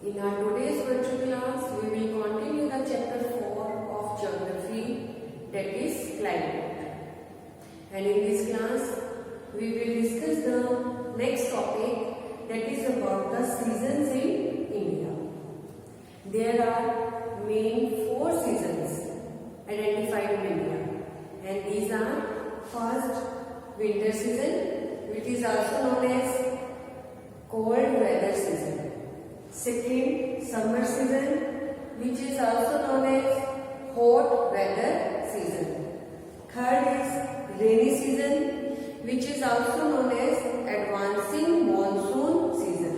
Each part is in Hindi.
In our today's virtual class, we will continue the chapter 4 of geography, that is climate. And in this class, we will discuss the next topic, that is about the seasons in India. There are main 4 seasons identified in India, and these are: first, winter season, which is also known as cold weather season. Second, summer season, which is also known as hot weather season. Third is rainy season, which is also known as advancing monsoon season.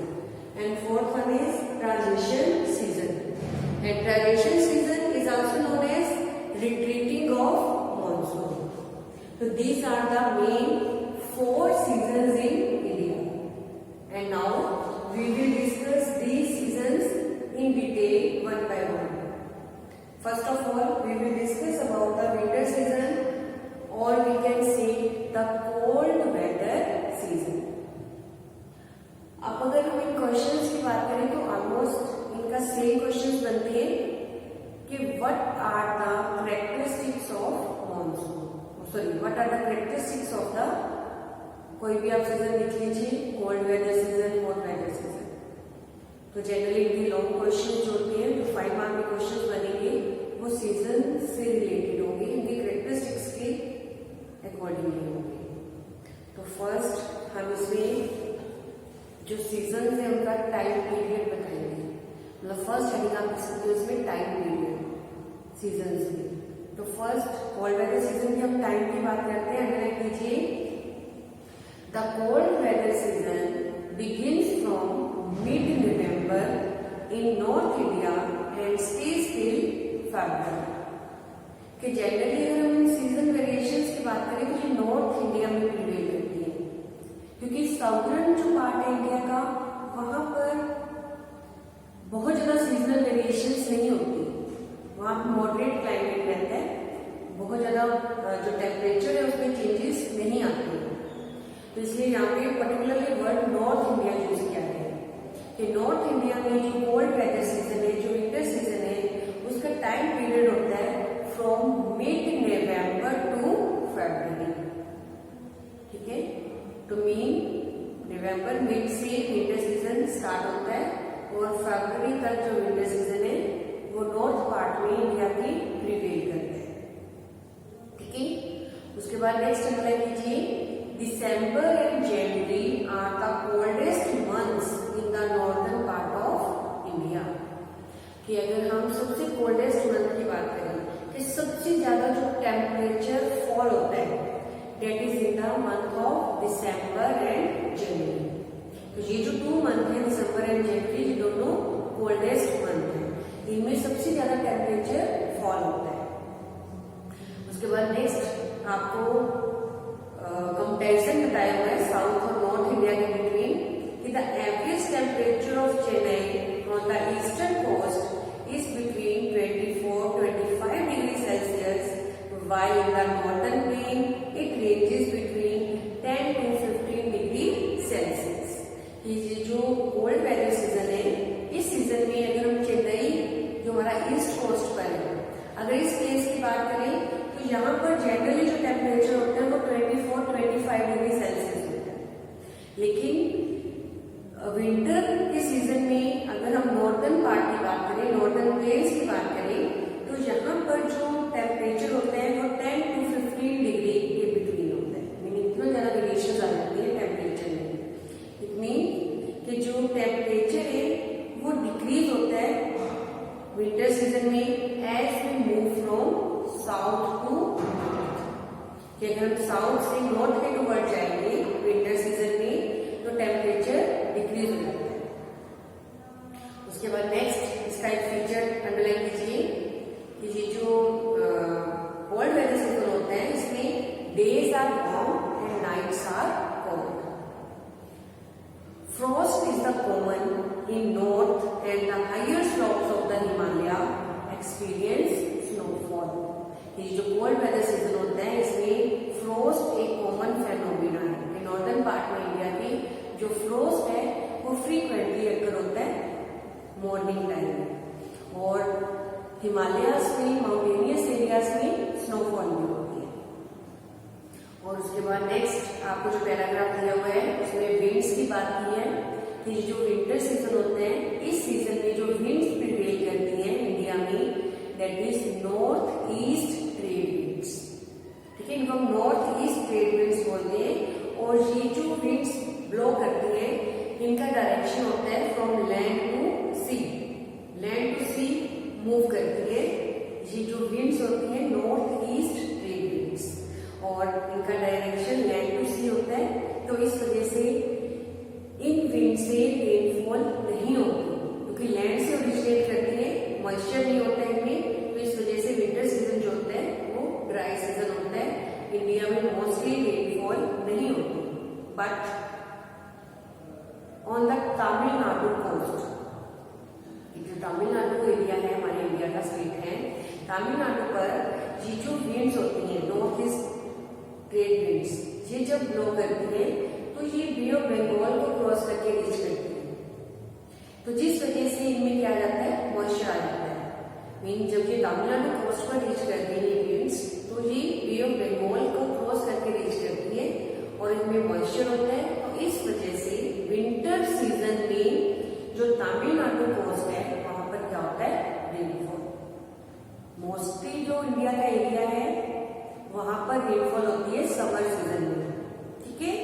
And fourth one is transition season. And transition season is also known as retreating of monsoon. So these are the main 4 seasons in India. And now we will discuss these seasons in detail one by one. First of all, we will discuss about the winter season, or we can say the cold weather season. अब अगर हम इन क्वेश्चंस की बात करें तो ऑलमोस्ट इनका सेम क्वेश्चंस बनते हैं कि what are the characteristics of monsoon, sorry what are the characteristics of the, कोई भी आप सीजन लिख लीजिए, cold weather season, hot weather season. तो जनरली इनके लॉन्ग क्वेश्चन जो होते हैं तो 5 मार्क के क्वेश्चन बनेंगे, वो सीजन से रिलेटेड होंगे, इनके कैरेक्टरिस्टिक्स के अकॉर्डिंगली होंगे. तो फर्स्ट हम इसमें जो सीजन है उनका टाइम पीरियड बताएंगे. मतलब फर्स्ट हेडिंग आप लिख सकते हो इसमें टाइम पीरियड सीजन में. तो फर्स्ट कोल्ड वेदर सीजन की हम टाइम की बात करते हैं. अंडरलाइन कीजिए, the cold weather season begins from mid-November in North India and stays till February. कि जनरली अगर हम सीजन वेरिएशंस की बात करें तो ये नॉर्थ इंडिया में प्रिवेल करती है, क्योंकि साउदर्न जो पार्ट है इंडिया का वहां पर बहुत ज्यादा सीजनल वेरिएशंस नहीं होती. वहां पर मॉडरेट क्लाइमेट रहता है, बहुत ज्यादा जो टेम्परेचर है उसमें चेंजेस नहीं आते. तो इसलिए यहाँ पे particularly word north India use किया गया है कि नॉर्थ इंडिया में जो कोल्ड वेदर सीजन है, जो विंटर सीजन है, उसका टाइम पीरियड होता है फ्रॉम मिड नवंबर टू फरवरी. ठीक है, तो नवंबर मिड से विंटर सीजन स्टार्ट होता है और फरवरी तक जो विंटर सीजन है वो नॉर्थ पार्ट में इंडिया की प्रिवेल करता है. ठीक है, उसके बाद नेक्स्ट अंडरलाइन कीजिए, December and January are the coldest months in the northern part of India. कि अगर हम सबसे कोल्डेस्ट मंथ की बात करें कि सबसे ज्यादा जो टेम्परेचर फॉल होता है, that is in the month of December and January. तो ये जो 2 मंथ है, दिसंबर एंड जनवरी, ये दोनों कोल्डेस्ट मंथ है. इनमें सबसे ज्यादा टेम्परेचर फॉल होता है. उसके बाद नेक्स्ट आपको कंपैरिजन बताया हुआ है साउथ और नॉर्थ इंडिया के बिटवीन कि the average temperature of Chennai on the eastern coast is between 24-25 degree Celsius, while in the northern plain it ranges between 10 to 15 degree Celsius. ये जो कोल्ड वेदर सीजन है, इस सीजन में अगर हम चेन्नई जो हमारा ईस्ट कोस्ट पर है, अगर इस प्लेस की बात करें तो यहाँ पर जनरली जो टेम्परेचर होता है वो 24-25 डिग्री सेल्सियस होता है. लेकिन विंटर के सीजन में अगर हम नॉर्दर्न पार्ट की बात करें, नॉर्दर्न प्लेन्स की बात करें, तो यहाँ पर जो टेम्परेचर होता है वो 10 to 15 डिग्री के बिटवीन होता है. मीनिंग इतना ज्यादा वेरिएशन आ जाती है टेम्परेचर में. इट मीन कि जो टेम्परेचर है वो डिक्रीज होता है विंटर सीजन में as we move from south to north. कि अगर हम साउथ से नॉर्थ के टुवर्ड जाएंगे विंटर सीजन में तो टेम्परेचर डिक्रीज हो जाता है. उसके बाद नेक्स्ट इसका एक फीचर अंडरलाइन कीजिए कि ये जो कोल्ड वेदर सीजन होता है इसमें days are warm and nights are cold. Frost is the common in north and the higher slopes of the Himalaya experience snowfall. ये जो कोल्ड वेदर सीजन होता है इसमें फ्रोस्ट एक कॉमन फेनोमेना है. नॉर्दर्न पार्ट में इंडिया की जो फ्रोस्ट है वो फ्रीक्वेंटली अकर होता है मॉर्निंग टाइम। और हिमालयाज में, माउंटेनियस एरियाज में स्नोफॉल भी होती है। और उसके बाद नेक्स्ट आपको जो पैराग्राफ दिया हुआ है उसमें विंड्स की बात की है कि जो विंटर सीजन होते हैं, इस सीजन में जो विंड्स प्रिवेल करती हैं इंडिया में, that is north east trade winds. ठीक है, इनको हम नॉर्थ ईस्ट ट्रेड विंड्स बोलते हैं। और ये जो विंड्स ब्लो करती हैं, इनका डायरेक्शन होता है from land to sea. Land to sea move करती है ये जो विंड्स होती है, नॉर्थ ईस्ट ट्रेड विंड्स, और इनका डायरेक्शन लैंड टू सी होता है। तो इस वजह से इन विंड से रेनफॉल नहीं होती, क्योंकि लैंड से ओरिजिनेट करती है, मॉइस्चर नहीं होता है इनमें। तो इस वजह से विंटर सीजन जो होता है वो ड्राई सीजन होता है। इंडिया में मोस्टली रेनफॉल नहीं होती। But on the Tamil Nadu coast, जो तमिलनाडु एरिया है, हमारे इंडिया का स्टेट है, तमिलनाडु पर ये जो विंड्स होती हैं, नॉर्थ ईस्ट ट्रेड विंड्स, ये जब ब्लो करती है तो ये बे ऑफ बंगाल को क्रॉस करके रीच करती है। तो जिस वजह से इनमें क्या आ जाता है, मॉइस्चर आ जाता है। मीन जब ये तमिलनाडु कोस्ट पर रीच करती है विंड्स, तो ये बे ऑफ बंगाल को क्रॉस करके रीच करती है और इनमें मॉइस्चर होता है। तो इस वजह से विंटर सीजन में जो तमिलनाडु कोस्ट है वहां पर क्या होता है, रेनफॉल। मोस्टली जो इंडिया का एरिया है वहां पर रेनफॉल होती है समर सीजन में। ठीक है,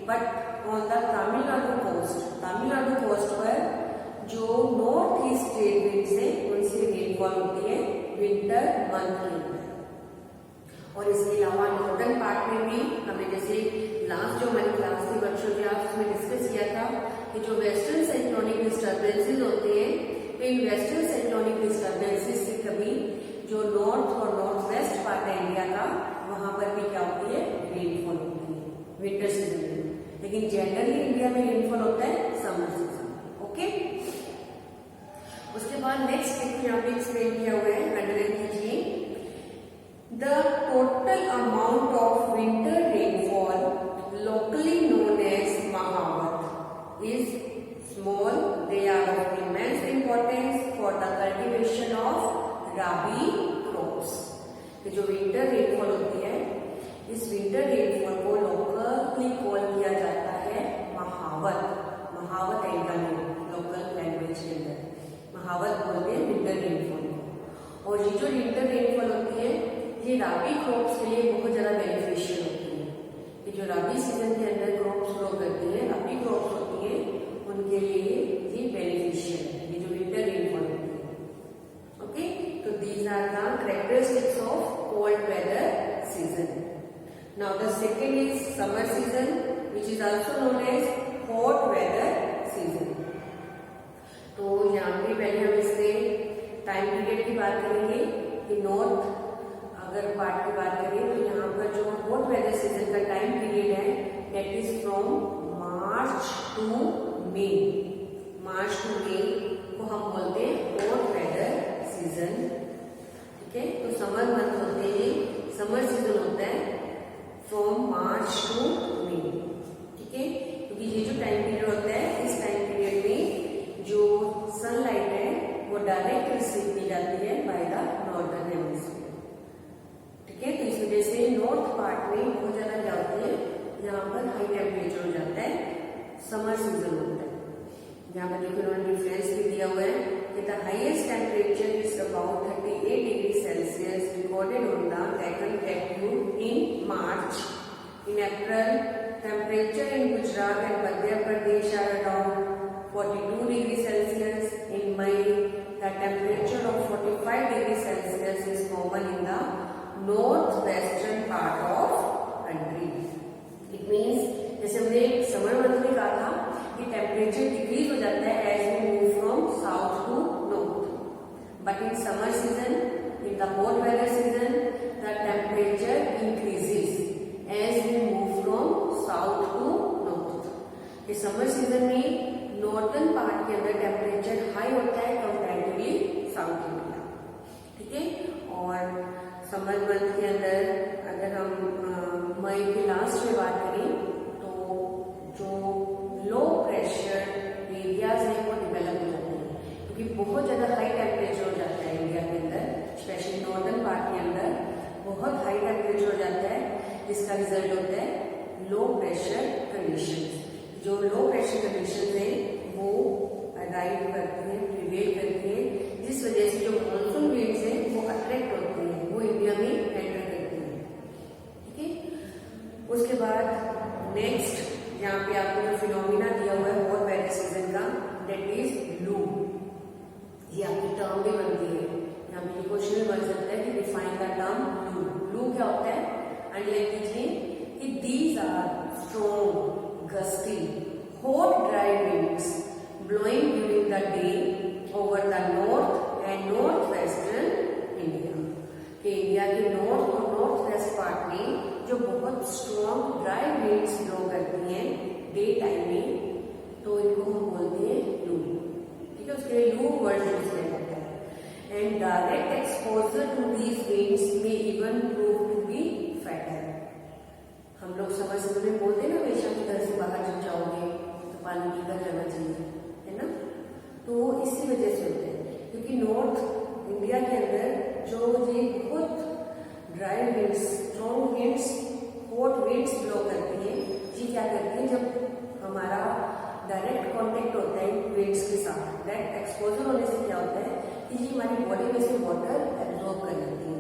but on the Tamil Nadu coast पर जो नॉर्थ ईस्ट ट्रेड विंड्स है उनसे रेनफॉल होती है विंटर मंथ के अंदर। और इसके अलावा नॉर्दर्न पार्ट में भी हमें, जैसे लास्ट जो हमारी क्लास थी वर्कशॉप क्लास, उसमें डिस्कस किया था कि जो वेस्टर्न साइक्लोनिक डिस्टर्बेंसेस होते हैं, तो इन वेस्टर्न साइक्लोनिक डिस्टर्बेंसेस से कभी जो नॉर्थ और नॉर्थ वेस्ट पार्ट है इंडिया का, वहां पर भी क्या होती है, रेनफॉल होती है विंटर सीजन में। लेकिन जनरली इंडिया में रेनफॉल होता है समर सीजन। ओके, उसके बाद नेक्स्ट देखिए यहाँ पे एक्सप्लेन किया हुआ है, अंडरलाइन कीजिए। The total amount of winter rainfall locally known as mahawat is small. They are of immense importance for the cultivation of rabi crops. तो जो विंटर रेनफॉल होती है, इस विंटर रेनफॉल को लोकली कॉल किया जाता है महावत। महावत है इनका नेम लोकल लैंग्वेज के अंदर, महावत बोलते हैं विंटर रेनफॉल को। और ये जो विंटर रेनफॉल होती है, ये राबी क्रॉप्स के लिए बहुत ज्यादा बेनिफिशियल होती है। ये जो राबी सीजन के अंदर क्रॉप्स ग्रो करती है, राबी क्रॉप्स होती है, उनके लिए ये बेनिफिशियल है, ये जो विंटर रेनफॉल होती है। ओके, तो these are the characteristics of cold weather season. Now the second is summer season, which is also known as hot weather season. तो यहाँ पे पहले हम इसके टाइम पीरियड की बात करेंगे कि नॉर्थ अगर पार्ट की बात करें तो यहाँ पर जो हॉट वेदर सीजन का टाइम पीरियड है, that is from March to May. March to May को हम बोलते हैं हॉट वेदर सीजन। ठीक है, तो समर मंथ होते हैं, समर सीजन होता है फ्रॉम मार्च टू मे। ठीक है, क्योंकि ये जो टाइम पीरियड होता है, इस टाइम पीरियड में जो सनलाइट है वो डायरेक्ट रिसीव की जाती है बाय द नॉर्दर्न हेमिस्फीयर। ठीक है, तो इस वजह से नॉर्थ पार्ट में बहुत ज्यादा क्या होती है, यहाँ पर हाई टेम्परेचर हो जाता है, समर सीजन होता है। यहाँ पर देखो उन्होंने डिफरेंस भी दिया हुआ है कि the highest temperature is about 38 degree Celsius recorded on the Deccan plateau in March. In April temperature in Gujarat and Madhya Pradesh are around 42 degree Celsius. In May the temperature of 45 degree Celsius is common in the north western part of country. It means जैसे हमने समर मंथ में कहा था कि टेम्परेचर डिक्रीज हो जाता है as we move from south to north, but in summer season, in the hot weather season, the temperature increases as we move from south to north. इस समर सीजन में नॉर्थन पार्ट के अंदर टेम्परेचर हाई होता है कंपैरेटिवली साउथ इंडिया। ठीक है, और समर मंथ के अंदर अगर हम मई के लास्ट में बात करें तो जो लो प्रेशर एरियाज हैं वो डेवलप हो जाते हैं, क्योंकि क्योंकि बहुत ज़्यादा हाई टेम्परेचर हो जाता है इंडिया के अंदर, स्पेशली नॉर्दर्न पार्ट के अंदर बहुत हाई टेम्परेचर हो जाता है, जिसका रिजल्ट होता है लो प्रेशर कंडीशन। जो लो प्रेशर कंडीशन है वो अराइव करती है, प्रिवेल करती है, जिस वजह से जो मॉनसून वेव्स है वो अट्रैक्ट होती है, वो इंडिया में एंटर करती है। ठीक है, उसके बाद नेक्स्ट यहाँ पे आपको जो फिनोमिना दिया हुआ है बहुत वेदर सीजन का, दैट इज लू। ये आपकी टर्म भी बनती है, यहाँ पे क्वेश्चन भी बन सकता है कि डिफाइन द टर्म लू। लू क्या होता है, अंडरलाइन कीजिए कि these are strong gusty hot dry winds blowing during the day over the north and northwestern India। कि इंडिया के नॉर्थ और नॉर्थ वेस्ट पार्ट में जो बहुत स्ट्रॉन्ग ड्राई विंड्स ब्लो करती हैं डे टाइम में, तो इनको हम बोलते हैं लू। ठीक है, उसके लिए लू वर्ड यूज किया जाता है। And direct exposure to these winds में even prove to be fatal. हम लोग समर सीजन में बोलते हैं ना हमेशा कि घर से बाहर जब जाओगे तो पानी पीकर जाना चाहिए, है ना, तो इसी वजह से होते हैं क्योंकि नॉर्थ इंडिया के अंदर जो ये बहुत dry winds, strong winds, hot winds blow करती हैं, ये क्या करती है, जब हमारा डायरेक्ट कांटेक्ट होता है विंड्स के साथ, डायरेक्ट एक्सपोजर होने से क्या होता है कि ये हमारी बॉडी में से वाटर एब्जॉर्ब कर लेती है,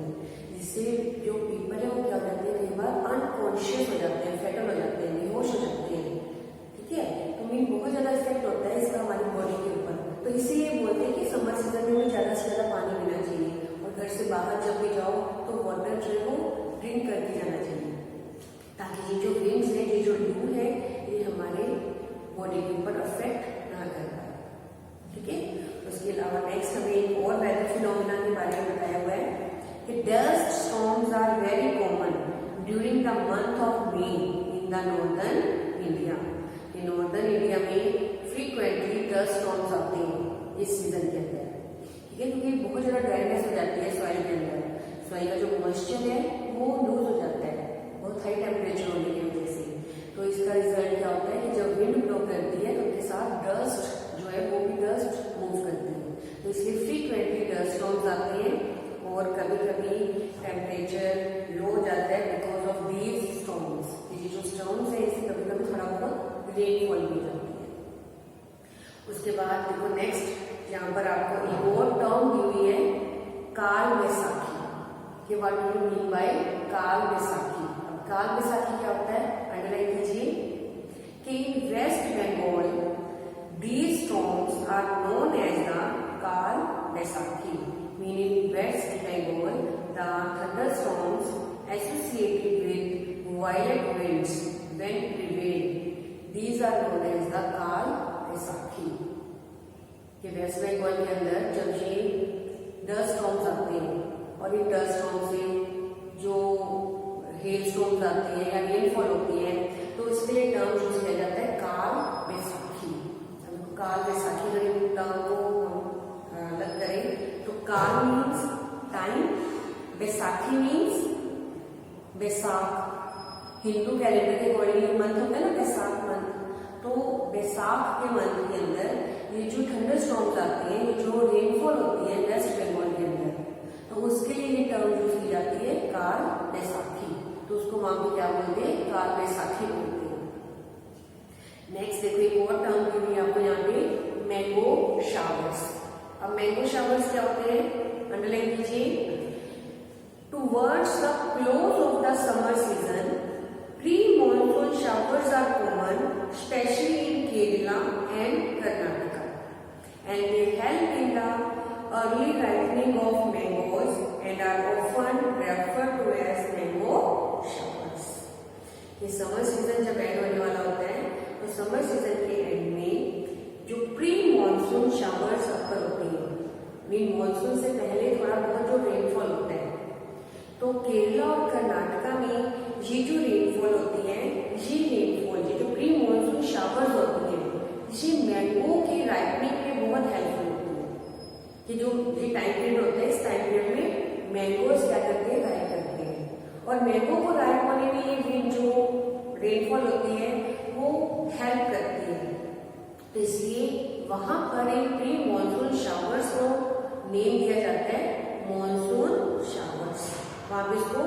जिससे जो पीपल है वो क्या हो जाते हैं, कई बार अनकॉन्शियस हो जाते हैं, फेटल हो जाते हैं, बेहोश हो जाते हैं। ठीक है, तो मीन बहुत ज्यादा इफेक्ट होता है इसका हमारी बॉडी के ऊपर। तो इसीलिए बोलते हैं कि समर सीजन में ज्यादा से ज्यादा पानी पीना चाहिए और घर से बाहर जब भी जाओ तो वाटर जो है वो ड्रिंक करके जाना चाहिए, ताकि ये जो विंड्स है, ये जो लू है, ये हमारे बॉडी के ऊपर अफेक्ट ना कर पाए। ठीक है, उसके अलावा नेक्स्ट हमें एक और वेदर फिनोमिना के बारे में बताया हुआ है कि dust storms are very common during the month of May in the northern India. Northern India में फ्रीक्वेंटली डस्ट स्टॉर्म्स आते हैं इस सीजन के अंदर। ठीक है, क्योंकि बहुत ज्यादा ड्राइनेस हो जाती है सॉइल के अंदर, सॉइल का जो मॉइस्चर है वो लूज हो जाता है बहुत हाई टेम्परेचर होने की वजह से। तो इसका रिजल्ट क्या होता है कि जब विंड ब्लो करती है तो उसके साथ डस्ट जो है वो भी डस्ट मूव करती है, तो इसलिए फ्रीक्वेंटली डस्ट स्टॉर्म्स आते हैं और कभी कभी टेम्परेचर लो हो जाता है बिकॉज ऑफ दीज स्टॉर्म्स। ये जो स्टॉर्म्स है इससे कभी कभी थोड़ा बहुत रेनफॉल भी जाती है। उसके बाद देखो नेक्स्ट यहाँ पर आपको एक और टर्म दी हुई है, काल बैसाखी। कि what do you mean by काल बैसाखी। अब काल बैसाखी क्या होता है, अंडरलाइन कीजिए कि in West Bengal these storms are known as the Kaal Baisakhi. Meaning West Bengal the thunderstorms associated with violent winds when prevail, these are known as the काल बैसाखी। कि वेस्ट बंगाल के अंदर जब ये डस्ट स्टॉर्म्स आते हैं और इन डस्ट स्टॉर्म से जो हेल स्टॉर्म्स आते हैं या रेनफॉल होती है, तो इसके लिए टर्म यूज किया जाता है काल बैसाखी। काल बैसाखी अगर टर्म को हम अलग करें तो काल मीन्स टाइम, बैसाखी मीन्स बैसाख। हिंदू कैलेंडर के अकॉर्डिंग मंथ होता है ना बैसाख मंथ, तो बैसाख के मंथ के अंदर ये जो थंडर स्टॉर्म्स आते हैं, ये जो रेनफॉल होती है वेस्ट बंगाल के अंदर, तो उसके लिए ये टर्म यूज की जाती है काल बैसाखी। तो उसको वहां पे क्या बोलते हैं, काल बैसाखी बोलते हैं। नेक्स्ट देखो एक और टर्म की भी आपको यहाँ पे, मैंगो शावर्स। अब मैंगो शावर्स क्या होते हैं, अंडरलाइन कीजिए। Towards the close of the summer season pre-monsoon showers are common, especially in Kerala and Karnataka, and they help in the early ripening of mangoes and are often referred to as mango showers. ये समर सीजन जब एंड होने वाला होता है तो समर सीजन के एंड में जो प्री मॉनसून शावर्स अक्कर होते हैं, मीन मॉनसून से पहले थोड़ा बहुत जो रेनफॉल होता है, तो केरला और कर्नाटका में ये जो रेनफॉल होती है, ये रेनफॉल, ये जो प्री मॉनसून शावर्स होती है, ये मैंगो के राइपनिंग में बहुत हेल्पफुल होती है। कि जो ये टाइम पीरियड होता है, इस टाइम पीरियड में मैंगोज क्या करते हैं, राइप करते हैं, और मैंगो को राइप होने में ये जो रेनफॉल होती है वो हेल्प करती है। तो इसलिए वहां पर इन प्री मॉनसून शावर्स को नेम दिया जाता है मॉनसून शावर्स। वहां पे इसको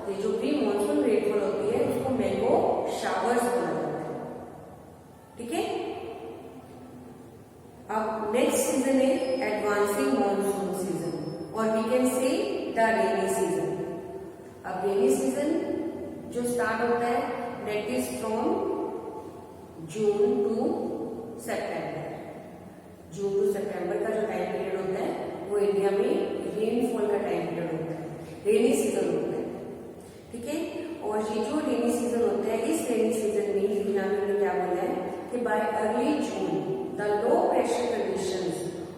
ये जो प्री मॉनसून रेनफॉल होती है उसको मैंगो शावर्स बोला जाता है। ठीक है, अब नेक्स्ट सीजन है एडवांसिंग मॉनसून सीजन और we can say the rainy season. अब रेनी सीजन जो स्टार्ट होता है that is from June to September. June to September का जो टाइम पीरियड होता है वो इंडिया में रेनफॉल का टाइम पीरियड होता है, रेनी सीजन होता है। ठीक है, और ये जो रेनी सीजन होता है इस रेनी सीजन में यहाँ पे क्या बोला है कि bye early June the low pressure conditions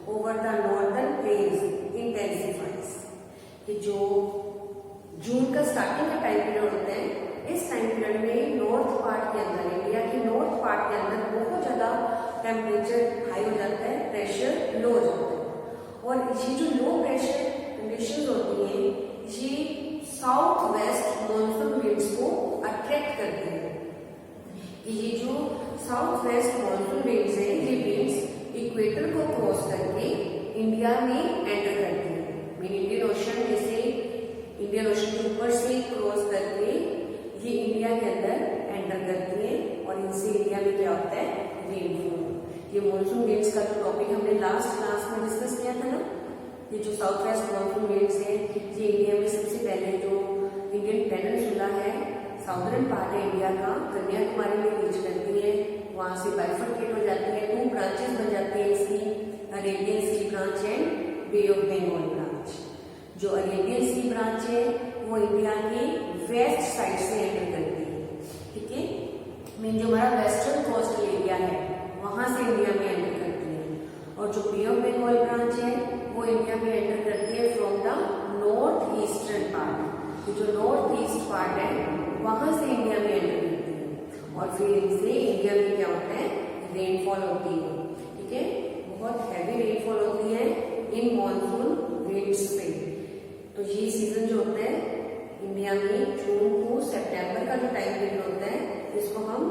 over the northern plains intensifies. कि जो जून का स्टार्टिंग का टाइम पीरियड होता है इस टाइम पीरियड में नॉर्थ पार्ट के अंदर, इंडिया के नॉर्थ पार्ट के अंदर बहुत ज्यादा टेम्परेचर हाई हो जाता है, प्रेशर लो हो जाता है। और ये जो लो प्रेशर कंडीशंस होती हैं ये साउथ वेस्ट मॉनसून विंड्स को अट्रैक्ट करती है। ये जो साउथ वेस्ट मॉनसून विंड्स है ये विंड्स इक्वेटर को क्रॉस करके इंडिया में एंटर करती है। मीन इंडियन ओशन जैसे इंडियन ओशन के ऊपर से क्रॉस करके ये इंडिया के अंदर एंटर करती है और इनसे इंडिया में क्या होता है रेनफॉल। ये मॉनसून विंड्स का जो टॉपिक हमने लास्ट क्लास में डिस्कस किया था ना, ये जो साउथ वेस्ट मॉनसून विंड्स है ये इंडिया में सबसे पहले जो इंडियन पेनिनसुला है, साउदर्न पार्ट है इंडिया का, कन्याकुमारी में रीच करती है, वहां से बाइफरकेट हो जाती है, 2 ब्रांचेस बन जाती है इसकी, Arabian sea branch and bay of Bengal branch. जो अरेबियन सी ब्रांच है वो इंडिया की वेस्ट साइड से एंटर करती है। ठीक है, मीन जो हमारा वेस्टर्न कोस्टल एरिया है वहां से इंडिया में एंटर करती है। और जो बे ऑफ बंगाल ब्रांच है वो इंडिया में एंटर करती है from the north eastern part. जो नॉर्थ ईस्ट पार्ट है वहां से इंडिया में एंटर करती है और फिर इनसे इंडिया में क्या होता है रेनफॉल होती है। ठीक है, बहुत हैवी रेनफॉल होती है इन मॉनसून विंड्स पे। तो ये सीजन जो होता है इंडिया में जून टू सितंबर का जो टाइम पीरियड होता है इसको हम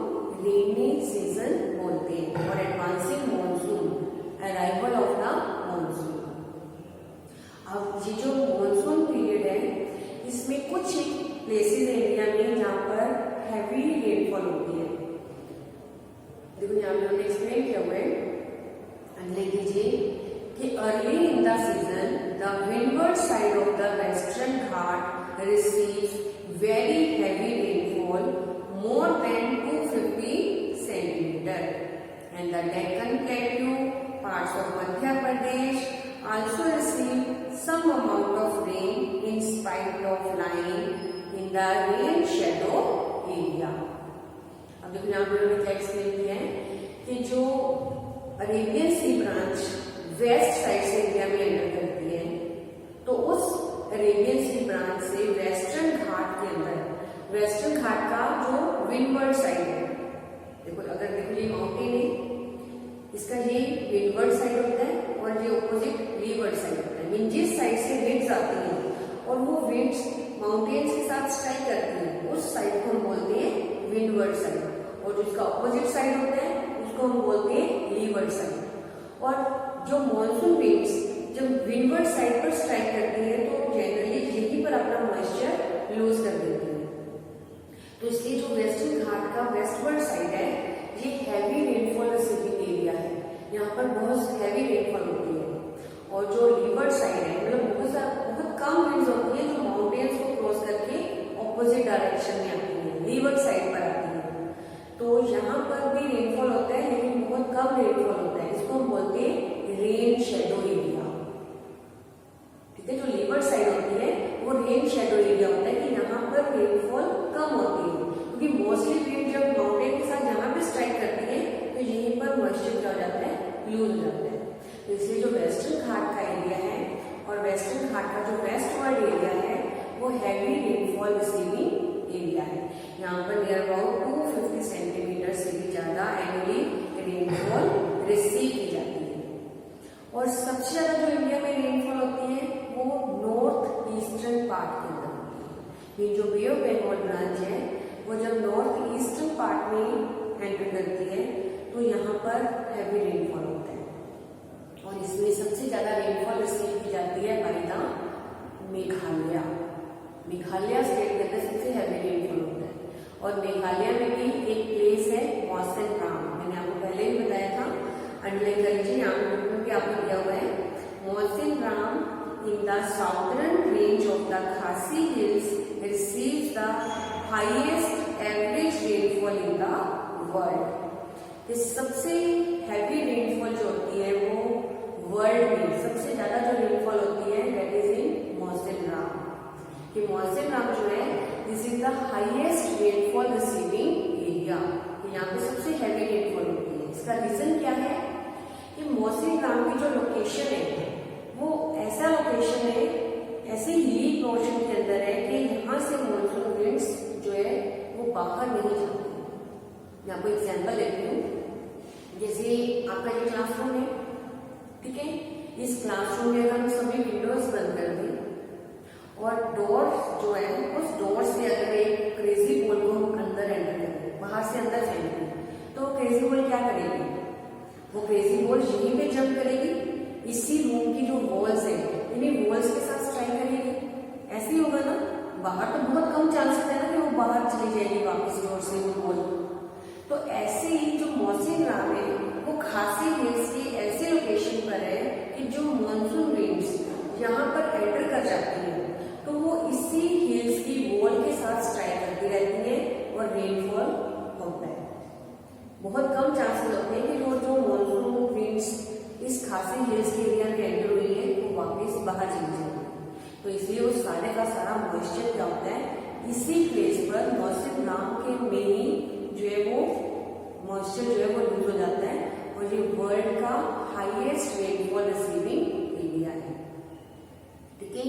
रेनी सीजन बोलते हैं। और advancing monsoon, arrival of the monsoon. अब ये जो मॉनसून पीरियड है इसमें कुछ प्लेसेस है इंडिया में जहां पर हैवी रेनफॉल होती है। देखो यहाँ पे हमने एक्सप्लेन किया हुआ है, लिख दीजिए कि early in the season the windward side of the western Ghat receives very heavy rainfall more than 250 centimetre and the Deccan plateau, parts of Madhya Pradesh also receive some amount of rain in spite of lying in the rain shadow area. अब देखो यहाँ पर मैंने क्या एक्सप्लेन किया है कि जो Arabian sea branch west side से इंडिया में एंटर करती है तो उस अरेबियन सी ब्रांच से वेस्टर्न घाट के अंदर, वेस्टर्न घाट का जो विंडवर्ड साइड है, देखो अगर देखो ये माउंटेन है इसका ये विंडवर्ड साइड होता है और ये ऑपोजिट लीवर्ड साइड होता है। मीन जिस साइड से विंड्स आती हैं और वो विंड्स माउंटेन्स के साथ स्ट्राइक करती हैं उस साइड को हम बोलते हैं विंडवर्ड साइड, और जो इसका ऑपोजिट साइड होता है उसको हम बोलते हैं लीवर्ड साइड। और जो मॉनसून विंड्स जब विंडवर्ड साइड पर स्ट्राइक करती है तो जनरली यहीं पर अपना मॉइस्चर लूज कर देती है। तो इसलिए जो वेस्टर्न घाट का वेस्टवर्ड साइड है ये हैवी रेनफॉल रिसीविंग एरिया है, यहाँ पर बहुत हैवी रेनफॉल होती है। और जो लीवर्ड साइड है मतलब बहुत कम विंड्स होती है जो माउंटेन्स को क्रॉस करके ऑपोजिट डायरेक्शन में आती है, लीवर्ड साइड पर आती है। तो यहाँ पर भी रेनफॉल होता है लेकिन बहुत कम रेनफॉल होता है, इसको हम बोलते हैं रेन शेडो एरिया। ठीक है, जो लीवर्ड साइड होती है वो रेन शेडो एरिया होता है कि यहाँ पर रेनफॉल कम होती है क्योंकि मोस्टली विंड जब माउंटेन के साथ जहाँ पे स्ट्राइक करती है तो यहीं पर मॉइस्चर क्या हो जाता है लूज हो जाता है। तो इसलिए जो वेस्टर्न घाट का एरिया है और वेस्टर्न घाट का जो वेस्टवर्ड एरिया है वो हैवी रेनफॉल रिसीविंग एरिया है। यहाँ पर नियर अबाउट 250 सेंटीमीटर से भी ज्यादा एनुअली रेनफॉल रिसीव की जाती है। और सबसे ज्यादा जो इंडिया में रेनफॉल होती है वो नॉर्थ ईस्टर्न पार्ट के अंदर होती है। ये जो बे ऑफ बंगाल ब्रांच है वो जब नॉर्थ ईस्टर्न पार्ट में एंटर करती है तो यहाँ पर हैवी रेनफॉल होता है। मेघालय। मेघालय स्टेट के अंदर सबसे हैवी रेनफॉल होता है। और मेघालय में भी एक प्लेस है मौसिनराम, मैंने आपको पहले ही बताया था, अंडरलाइन कर लीजिए, यहाँ पे आपको दिया हुआ है Mawsynram in the southern range of the Khasi Hills receives the highest average rainfall in the world। ये सबसे हैवी रेनफॉल जो होती है वो वर्ल्ड में सबसे ज्यादा जो रेनफॉल होती है दैट इज इन मौसिनराम। कि मौसिनराम जो है this is the highest rainfall receiving area, यहाँ पे सबसे हैवी रेनफॉल होती है। इसका रीजन क्या है कि मौसिनराम की जो लोकेशन है वो ऐसा लोकेशन है, ऐसे हिली पोर्शन के अंदर है कि यहाँ से मॉनसून विंड्स जो है वो बाहर नहीं जाती। मैं आपको एग्जांपल देती हूँ। जैसे आपका ये क्लासरूम है, ठीक है, इस क्लासरूम में अगर हम सभी विंडोज बंद कर दें और डोर्स जो है उस डोर से अगर एक क्रेजी बॉल को हम अंदर एंटर करें, बाहर से अंदर फेंकें, तो क्रेजी बॉल क्या करेगी? वो क्रेजी बॉल यहीं पे जंप करेगी, इसी रूम की जो वॉल्स है इन्हीं वॉल्स के साथ स्ट्राइक करेगी। ऐसे ही होगा ना, बाहर तो बहुत कम चांसेस है ना कि वो बाहर चली जाएगी वापस डोर से वो वॉल। तो ऐसे ही जो मौसिनराम है वो खासी हिल्स की ऐसे लोकेशन पर है कि जो मॉनसून रेन्स यहाँ पर एंटर कर जाती है तो वो इसी हिल्स की वॉल के साथ स्ट्राइक करती रहती है और रेनफॉल होता है। बहुत कम चांसेस होते हैं कि जो मॉनसून विंड्स इस खासी हिल्स के एरिया में एंटर हुई है वो वापस बाहर चली जाएगी। तो इसलिए वो सारे का सारा मॉइस्चर क्या होता है इसी प्लेस पर मौसिनराम के में ही जो है वो मॉइस्चर जो है वो लूज हो जाता है और ये वर्ल्ड का हाईएस्ट रेनफॉल रिसीविंग एरिया है। ठीक है,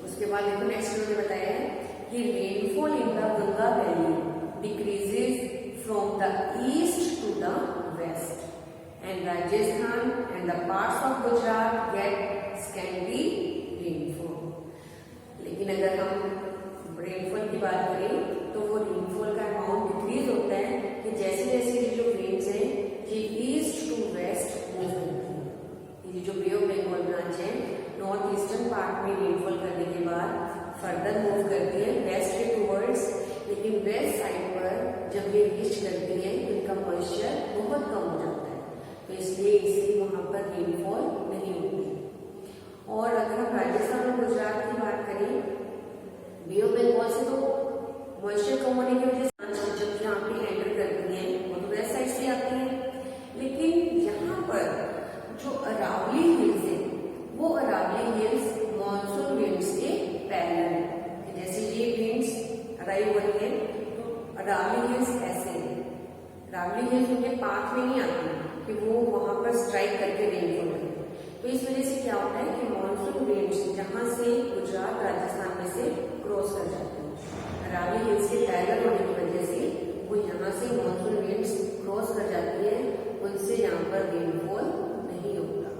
उसके बाद देखो नेक्स्ट में बताया है कि rainfall in the Ganga valley decreases from the east to the west and Rajasthan and the parts of Gujarat get scanty rainfall। लेकिन अगर हम रेनफॉल की बात करें तो वो रेनफॉल का अमाउंट डिक्रीज होता है कि जैसे जैसे ये जो रेंज है ये ईस्ट टू वेस्ट मूव करती है। ये जो बे ऑफ बंगाल ब्रांच है नॉर्थ ईस्टर्न पार्ट में रेनफॉल करने के बाद फर्दर मूव करती है वेस्ट के टूवर्ड्स, लेकिन वेस्ट साइड पर जब ये रीच करती है तो इनका मॉइस्चर बहुत कम हो जाता है, तो इसलिए इसे वहां पर रेनफॉल नहीं होती। और अगर हम राजस्थान और गुजरात की बात करें बे ऑफ बंगाल से तो मॉइस्चर कम होने की वजह से जब यहाँ पे एंटर करती है वो तो वेस्ट साइड से आती है, लेकिन यहाँ पर जो अरावली हिल्स है वो अरावली हिल्स मॉनसून विंड्स के पैरेलल है। जैसे ये विंड्स अराइव हो रही है तो अरावली हिल्स ऐसे है, अरावली हिल्स उनके पाथ में नहीं आती कि वो वहां पर स्ट्राइक करके रेनफॉल करे। तो इस वजह से क्या होता है कि मॉनसून विंड्स जहां से गुजरात राजस्थान में से क्रॉस कर जाते हैं, अरावली हिल्स के पैरेलल होने की वजह से वो यहाँ से मॉनसून विंड्स क्रॉस कर जाती है, उनसे यहाँ पर रेनफॉल नहीं होता।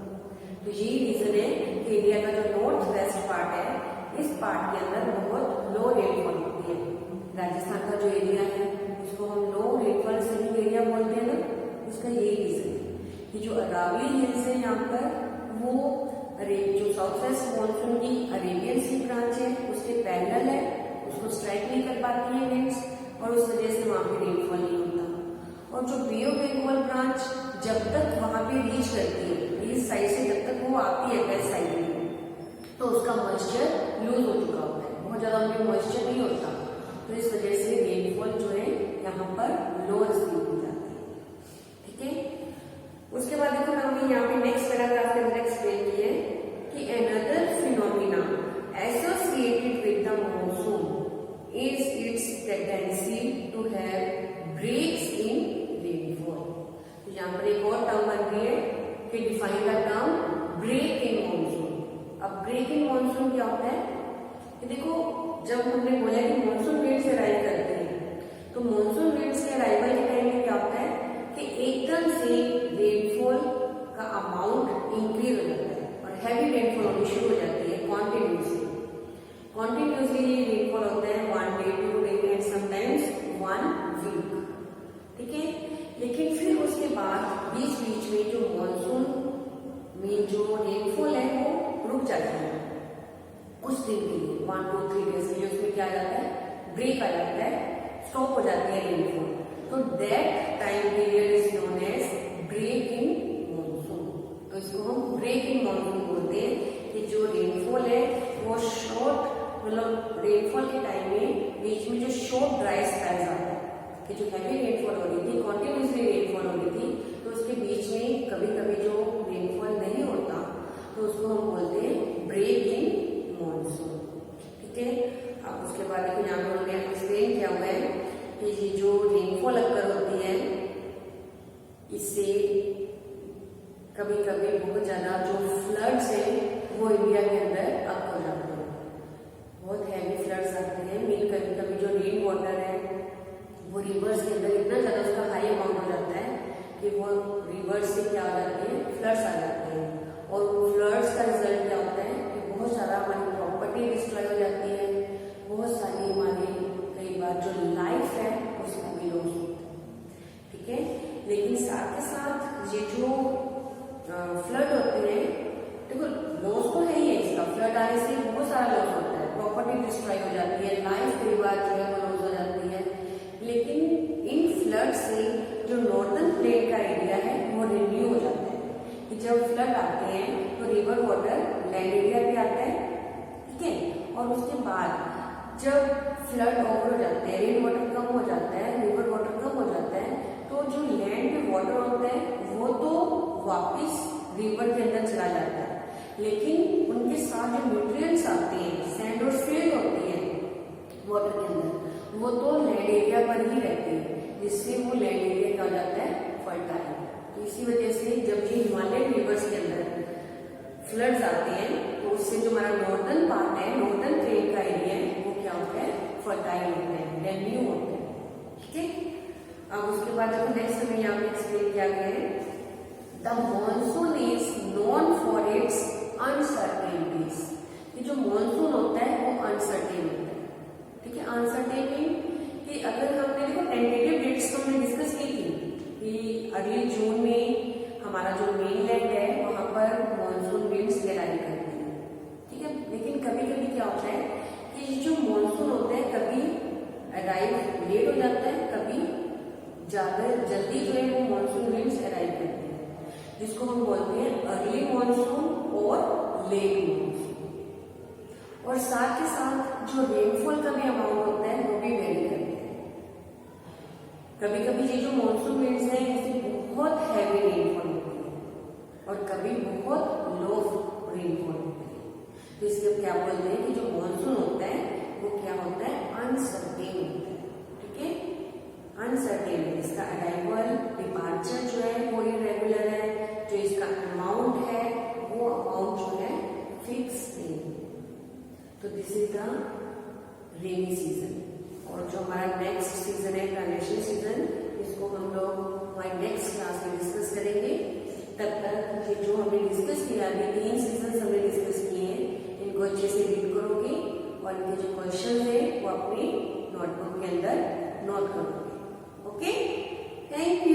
तो यही रीजन है कि इंडिया का जो नॉर्थ वेस्ट पार्ट है इस पार्ट के अंदर बहुत लो रेनफॉल होती है। राजस्थान का जो एरिया है उसको हम लो रेनफॉल रिसीविंग एरिया बोलते हैं ना, उसका यही रीजन है कि जो अरावली हिल्स है यहाँ पर वो जो साउथ वेस्ट मॉनसून की अरेबियन सी ब्रांच है उसके पैरेलल है, उसको स्ट्राइक नहीं कर पाती है विंड्स और उस वजह से वहां पे रेनफॉल नहीं होता। और जो बे ऑफ बंगाल ब्रांच जब तक वहां पे रीच करती है इस साइड से, जब तक वो आती है वेस्ट साइड में तो उसका मॉइस्चर लूज हो चुका होता है, बहुत ज्यादा उनमें मॉइस्चर नहीं होता, तो इस वजह से रेनफॉल जो है यहाँ पर लो रिसीव हो जाती है। ठीक है, उसके बाद देखो हमने यहाँ पे नेक्स्ट पैराग्राफ के अंदर एक्सप्लेन किया है कि another phenomena associated with the monsoon is its tendency to have breaks in rainfall. तो यहाँ पर एक और टर्म बन रही है कि define the term break in monsoon. अब ब्रेक इन मॉनसून क्या होता है कि देखो जब हमने बोला कि मॉनसून विंड्स अराइव करते हैं तो मॉनसून विंड्स के अराइवल के टाइम में क्या होता है कि एकदम से रेनफॉल का अमाउंट इंक्रीज हो जाता है और हैवी रेनफॉल होनी शुरू हो जाती है कॉन्टिन्यूसली रेनफॉल होता है 1 day 2 day and sometimes 1 week। ठीक है, लेकिन फिर उसके बाद बीच बीच में जो मॉनसून में जो रेनफॉल है वो रुक जाती है, कुछ दिन के लिए 1 to 3 days के लिए उसमें क्या आ जाता है, ब्रेक आ जाता है, स्टॉप हो जाती है रेनफॉल। तो that time period is known as break in monsoon. तो इसको हम ब्रेक इन मॉनसून बोलते हैं कि जो रेनफॉल है वो शॉर्ट, मतलब रेनफॉल के टाइम में बीच में जो शॉर्ट ड्राई स्पेल्स आता है कि जो हैवी रेनफॉल हो रही थी, कॉन्टिन्यूसली रेनफॉल हो रही थी, तो उसके बीच में कभी कभी जो रेनफॉल नहीं होता तो उसको हम बोलते हैं ब्रेक इन मॉनसून। ठीक है, अब उसके बाद देखो यहाँ पर हमने एक्सप्लेन किया हुआ है कि ये जो रेनफॉल अक्कर होती है इससे कभी कभी बहुत ज्यादा जो फ्लड्स है वो इंडिया के अंदर अप हो जाते हैं, बहुत हैवी फ्लड्स आते हैं। मीन कभी कभी जो रेन वाटर है वो रिवर्स के अंदर इतना ज्यादा उसका हाई अमाउंट हो जाता है कि वो रिवर्स से क्या आ जाती है, फ्लड्स आ जाते हैं। और फ्लड्स का रिजल्ट क्या होता है कि बहुत सारा हमारी प्रॉपर्टी डिस्ट्रॉय हो जाती है, बहुत सारी हमारी कई बार जो लाइफ है उसको भी लॉस होता है। ठीक है, लेकिन साथ के साथ ये जो फ्लड होते हैं, देखो लॉस तो है ही है, इसका फ्लड आने से बहुत सारा लॉस होता है, प्रॉपर्टी डिस्ट्रॉय हो जाती है, लाइफ कई बार जो है वो लॉस हो जाती है। लेकिन इन फ्लड से जो नॉर्दर्न प्लेन का एरिया है वो रिन्यू हो जाता है कि जब फ्लड आते हैं तो रिवर वाटर लैंड एरिया पे आता है। ठीक है, और उसके बाद जब फ्लड ओवर हो जाते हैं, रेन वाटर कम हो जाता है, रिवर वाटर कम हो जाता है, तो जो लैंड पे वाटर होता है वो तो वापिस रिवर के अंदर चला जाता है, लेकिन उनके साथ जो न्यूट्रिएंट्स आते हैं, सैंड और सिल्ट होती है वाटर के अंदर, वो तो लैंड एरिया पर ही रहते हैं, जिससे वो लैंड एरिया क्या हो जाता है, फर्टाइल। तो इसी वजह से जब ये हिमालयन रिवर्स के अंदर फ्लड्स आते हैं तो उससे जो हमारा नॉर्दर्न पार्ट है, नॉर्दर्न प्लेन का एरिया है, वो क्या होता है, फर्टाइल होता है, रेन्यू होता है। ठीक है, अब उसके बाद देखो नेक्स्ट हमें यहाँ पे एक्सप्लेन किया गया है, the monsoon is known for its uncertainties. ये जो मॉनसून होता है वो अनसर्टेन होता है। ठीक है, अनसर्टेन मीन कि अगर हमने देखो टेंटेटिव डेट्स तो हमने डिस्कस की थी कि अगले जून में हमारा जो मेनलैंड है वहां पर मॉनसून विंड्स अराइव करती है। ठीक है, लेकिन कभी कभी क्या होता है कि जो मॉनसून होता है कभी अराइव लेट हो जाता है, कभी ज्यादा जल्दी जो है वो मॉनसून विंड्स अराइव करती है, जिसको हम बोलते हैं अर्ली मॉनसून और लेट मॉनसून। और साथ के साथ जो रेनफॉल का भी अमाउंट होता है वो भी वेरी करता है। कभी कभी ये जो मॉनसून विंड्स हैं इससे बहुत हैवी रेनफॉल होती है और कभी बहुत लो रेनफॉल होती है। तो इसलिए क्या बोलते हैं कि जो मॉनसून होता है वो क्या होता है, अनसर्टेन होता है। ठीक है, अनसर्टेन, इसका अराइवल डिपार्चर जो है वो इरेगुलर है, जो इसका अमाउंट है वो अमाउंट जो है फिक्स नहीं। तो this is the rainy season. और जो हमारा नेक्स्ट सीजन है ट्रांजिशन सीजन, इसको हम लोग हमारी नेक्स्ट क्लास में डिस्कस करेंगे। तब तक ये जो हमने डिस्कस किया है, 3 सीजन हमने डिस्कस किए हैं, इनको अच्छे से रीड करोगे और इनके जो क्वेश्चन है वो अपनी नोटबुक के अंदर नोट करोगे। Okay, thank you.